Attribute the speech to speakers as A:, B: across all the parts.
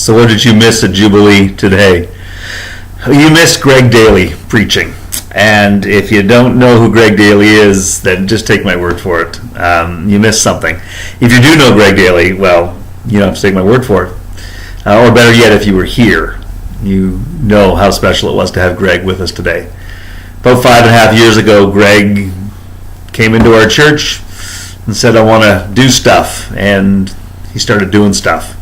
A: So what did you miss at Jubilee today? You missed Greg Daly preaching. And if you don't know who Greg Daly is, then just take my word for it. You missed something. If you do know Greg Daly, well, you don't have to take my word for it. Or better yet, if you were here, you know how special it was to have Greg with us today. About 5.5 years ago, Greg came into our church and said, I want to do stuff. And he started doing stuff.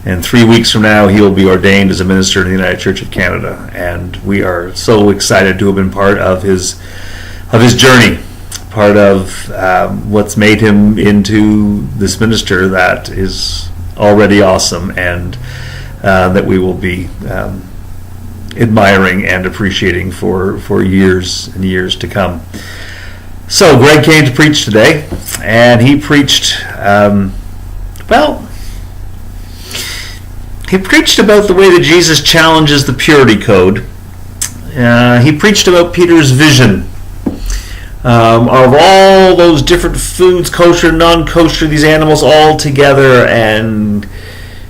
A: And 3 weeks from now, he will be ordained as a minister in the United Church of Canada. And we are so excited to have been part of his journey, part of what's made him into this minister that is already awesome, and that we will be admiring and appreciating for years and years to come. So Greg came to preach today, and he preached, he preached about the way that Jesus challenges the purity code. He preached about Peter's vision of all those different foods, kosher, non-kosher, these animals all together, and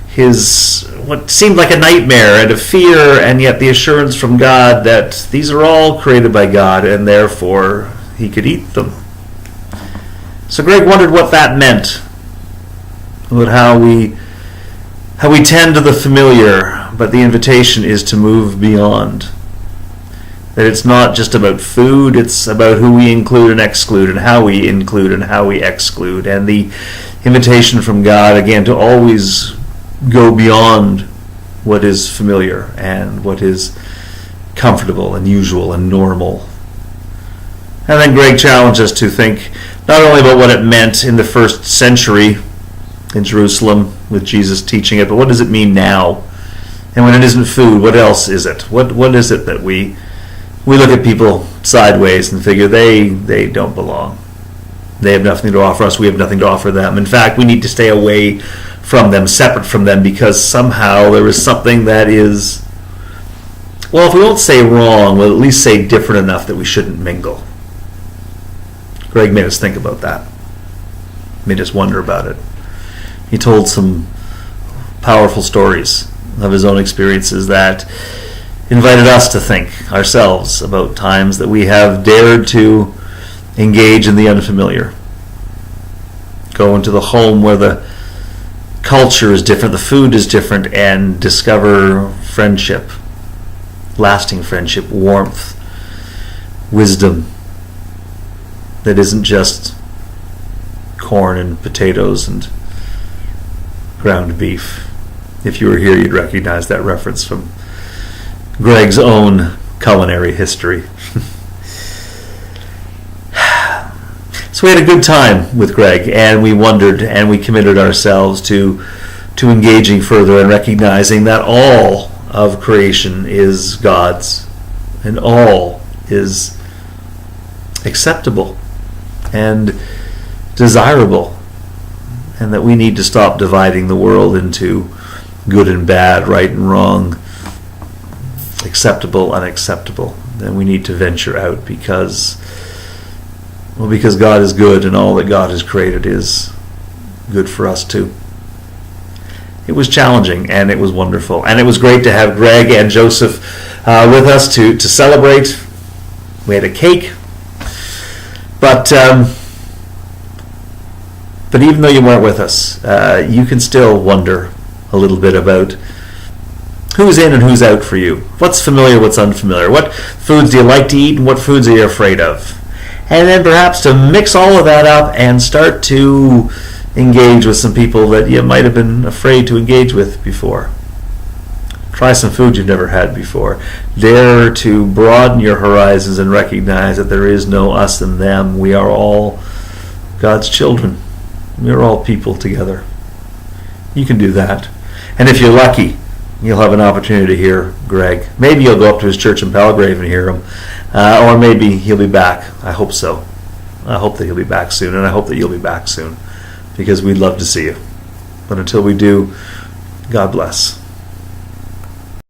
A: his what seemed like a nightmare and a fear, and yet the assurance from God that these are all created by God, and therefore he could eat them. So Greg wondered what that meant, about how we tend to the familiar, but the invitation is to move beyond. That it's not just about food, it's about who we include and exclude, and how we include and how we exclude. And the invitation from God, again, to always go beyond what is familiar and what is comfortable and usual and normal. And then Greg challenged us to think not only about what it meant in the first century in Jerusalem with Jesus teaching it, but what does it mean now? And when it isn't food, what else is it? What is it that we look at people sideways and figure they don't belong? They have nothing to offer us. We have nothing to offer them. In fact, we need to stay away from them, separate from them, because somehow there is something that is, well, if we won't say wrong, we'll at least say different enough that we shouldn't mingle. Greg made us think about that. Made us wonder about it. He told some powerful stories of his own experiences that invited us to think ourselves about times that we have dared to engage in the unfamiliar. Go into the home where the culture is different, the food is different, and discover friendship, lasting friendship, warmth, wisdom that isn't just corn and potatoes and ground beef. If you were here, you'd recognize that reference from Greg's own culinary history. So we had a good time with Greg, and we wondered, and we committed ourselves to engaging further and recognizing that all of creation is God's, and all is acceptable and desirable, and that we need to stop dividing the world into good and bad, right and wrong, acceptable, unacceptable. Then we need to venture out because God is good, and all that God has created is good for us too. It was challenging, and it was wonderful, and it was great to have Greg and Joseph with us to celebrate. We had a cake, but even though you weren't with us, you can still wonder a little bit about who's in and who's out for you. What's familiar, what's unfamiliar? What foods do you like to eat, and what foods are you afraid of? And then perhaps to mix all of that up and start to engage with some people that you might have been afraid to engage with before. Try some food you've never had before. Dare to broaden your horizons and recognize that there is no us and them. We are all God's children. We are all people together. You can do that. And if you're lucky, you'll have an opportunity to hear Greg. Maybe you'll go up to his church in Palgrave and hear him. Or maybe he'll be back. I hope so. I hope that he'll be back soon, and I hope that you'll be back soon, because we'd love to see you. But until we do, God bless.